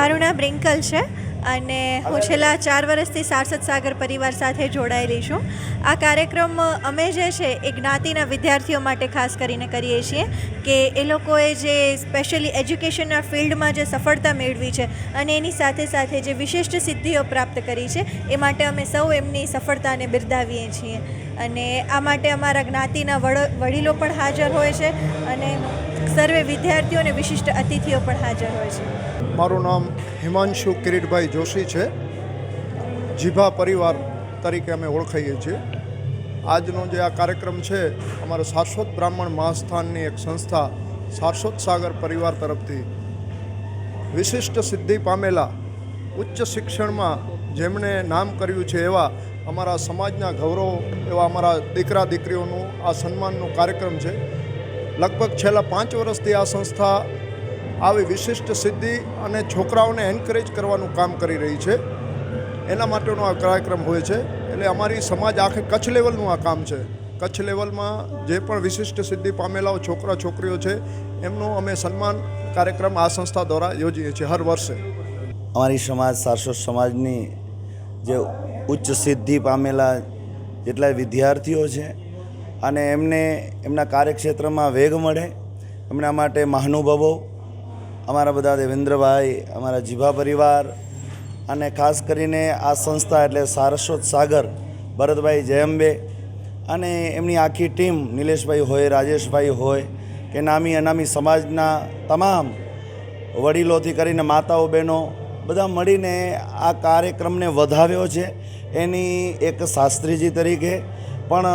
મારું નામ રિંકલ છે અને હું છેલ્લા 4 વર્ષથી સારસ્વત સાગર પરિવાર સાથે જોડાયેલી છું. આ કાર્યક્રમ અમે જે છે એ જ્ઞાતિના વિદ્યાર્થીઓ માટે ખાસ કરીને કરીએ છીએ કે એ લોકોએ જે સ્પેશિયલી એજ્યુકેશનના ફિલ્ડમાં જે સફળતા મેળવી છે અને એની સાથે સાથે જે વિશિષ્ટ સિદ્ધિઓ પ્રાપ્ત કરી છે એ માટે અમે સૌ એમની સફળતાને બિરદાવીએ છીએ. અને આ માટે અમારા જ્ઞાતિના વડીલો પણ હાજર હોય છે અને સર્વે વિદ્યાર્થીઓ અને વિશિષ્ટ અતિથિઓ પણ હાજર હોય છે. મારું નામ હિમાંશુ કિરીટભાઈ જોશી છે. જીભા પરિવાર તરીકે અમે ઓળખાઈએ છીએ. આજનો જે આ કાર્યક્રમ છે અમારા સારસ્વત બ્રાહ્મણ મહાસ્થાનની એક સંસ્થા સારસ્વત સાગર પરિવાર તરફથી વિશિષ્ટ સિદ્ધિ પામેલા ઉચ્ચ શિક્ષણમાં જેમણે નામ કર્યું છે એવા અમારા સમાજના ગૌરવ એવા અમારા દીકરા દીકરીઓનું આ સન્માનનો કાર્યક્રમ છે. લગભગ છેલ્લા 5 વર્ષથી આ સંસ્થા આવી વિશિષ્ટ સિદ્ધિ અને છોકરાઓને એન્કરેજ કરવાનું કામ કરી રહી છે. એના માટેનો આ કાર્યક્રમ હોય છે. એટલે અમારી સમાજ આખે કચ્છ લેવલનું આ કામ છે. કચ્છ લેવલમાં જે પણ વિશિષ્ટ સિદ્ધિ પામેલા છોકરા છોકરીઓ છે એમનું અમે સન્માન કાર્યક્રમ આ સંસ્થા દ્વારા યોજીએ છીએ હર વર્ષે. અમારી સમાજ સારસ્વત સમાજની જે ઉચ્ચ સિદ્ધિ પામેલા જેટલા વિદ્યાર્થીઓ છે અને એમને એમના કાર્યક્ષેત્રમાં વેગ મળે એમના માટે મહાનુભાવો અમારા બધા દેવેન્દ્રભાઈ, અમારા જીભા પરિવાર અને ખાસ કરીને આ સંસ્થા એટલે સારસ્વત સાગર ભરતભાઈ જયંબે અને એમની આખી ટીમ નિલેશભાઈ હોય, રાજેશભાઈ હોય કે નામી અનામી સમાજના તમામ વડીલોથી કરીને માતાઓ બહેનો બધા મળીને આ કાર્યક્રમને વધાવ્યો છે. એની એક શાસ્ત્રીજી તરીકે પણ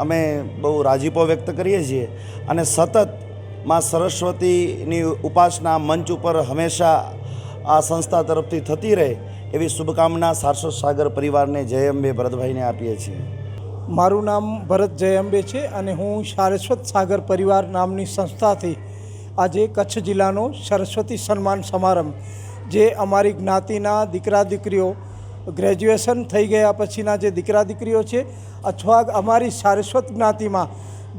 અમે બહુ રાજીપો વ્યક્ત કરીએ છીએ અને સતત માં સરસ્વતીની ઉપાસના મંચ ઉપર હંમેશા આ સંસ્થા તરફથી થતી રહે એવી શુભકામના સારસ્વત સાગર પરિવારને જય અંબે ભરતભાઈને આપીએ છીએ. મારું નામ ભરત જય અંબે છે અને હું સારસ્વત સાગર પરિવાર નામની સંસ્થાથી આજે કચ્છ જિલ્લાનો સરસ્વતી સન્માન સમારંભ જે અમારી જ્ઞાતિના દીકરા દીકરીઓ ગ્રેજ્યુએશન થઈ ગયા પછીના જે દીકરા દીકરીઓ છે અથવા અમારી સારસ્વત જ્ઞાતિમાં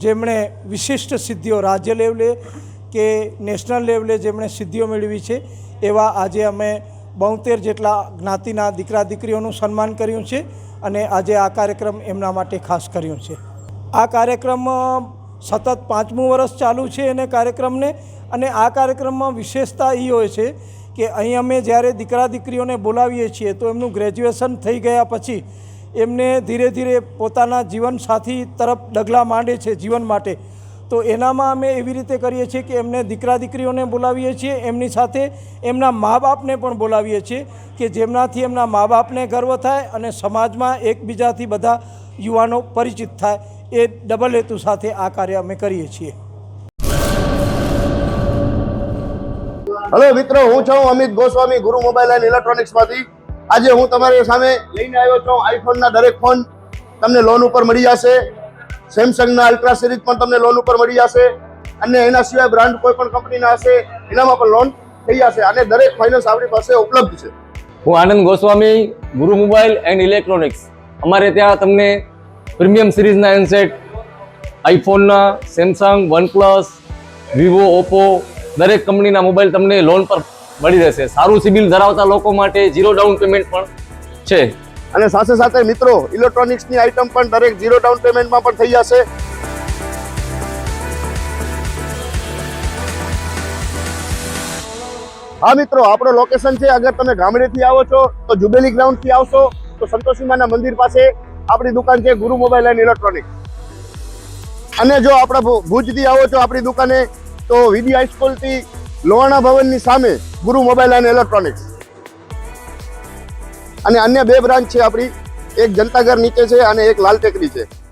જેમણે વિશિષ્ટ સિદ્ધિઓ રાજ્ય લેવલે કે નેશનલ લેવલે જેમણે સિદ્ધિઓ મેળવી છે એવા આજે અમે 72 જેટલા જ્ઞાતિના દીકરા દીકરીઓનું સન્માન કર્યું છે અને આજે આ કાર્યક્રમ એમના માટે ખાસ કર્યું છે. આ કાર્યક્રમ સતત 5મું વર્ષ ચાલુ છે એને કાર્યક્રમને અને આ કાર્યક્રમમાં વિશેષતા એ હોય છે કે અહીં અમે જ્યારે દીકરા દીકરીઓને બોલાવીએ છીએ તો એમનું ગ્રેજ્યુએશન થઈ ગયા પછી એમને ધીરે ધીરે પોતાના જીવનસાથી તરફ ડગલા માંડે છે જીવન માટે. તો એનામાં અમે એવી રીતે કરીએ છીએ કે એમને દીકરા દીકરીઓને બોલાવીએ છીએ, એમની સાથે એમના મા બાપને પણ બોલાવીએ છીએ કે જેમનાથી એમના મા બાપને ગર્વ થાય અને સમાજમાં એકબીજાથી બધા યુવાનો પરિચિત થાય. એ ડબલ હેતુ સાથે આ કાર્ય અમે કરીએ છીએ. હેલો મિત્રો, હું છું અમિત ગોસ્વામી, ગુરુ મોબાઈલ એન્ડ ઇલેક્ટ્રોનિક્સમાંથી. આજે હું તમારી સામે લઈને આવ્યો છું આઈફોનના દરેક ફોન તમને લોન ઉપર મળી જશે. સેમસંગના અલ્ટ્રા સિરીઝ પણ તમને લોન ઉપર મળી જશે અને એના સિવાય બ્રાન્ડ કોઈ પણ કંપનીના હશે એનામાં પણ લોન થઈ જશે અને દરેક ફાઇનાન્સ આપણી પાસે ઉપલબ્ધ છે. હું આનંદ ગોસ્વામી, ગુરુ મોબાઈલ એન્ડ ઇલેક્ટ્રોનિક્સ. અમારે ત્યાં તમને પ્રીમિયમ સિરીઝના હેન્ડસેટ, આઈફોનના, સેમસંગ, વનપ્લસ, વિવો, ઓપ્પો દરેક કંપનીના મોબાઈલ તમને લોન પર મળી રહેશે. સારું સિબિલ ધરાવતા લોકો માટે 0 ડાઉન પેમેન્ટ પણ છે અને સાથે સાથે મિત્રો ઇલેક્ટ્રોનિક્સની આઇટમ પણ દરેક 0 ડાઉન પેમેન્ટમાં પણ થઈ જશે. હા મિત્રો, આપણો લોકેશન છે, અગર તમે ગામડેથી આવો છો તો જુબેલી ગ્રાઉન્ડથી આવશો તો સંતોષીમાના મંદિર પાસે આપણી દુકાન છે ગુરુ મોબાઈલ એન્ડ ઇલેક્ટ્રોનિક્સ. અને જો આપણા ભુજથી આવો છો આપણી દુકાને તો વીડી હાઈસ્કૂલથી લોહાણા ભવનની સામે ગુરુ મોબાઈલ એન્ડ ઇલેક્ટ્રોનિક્સ. અને અન્ય 2 બ્રાન્ચ છે આપણી, એક જનતાગર નીચે છે અને એક લાલ ટેકરી છે.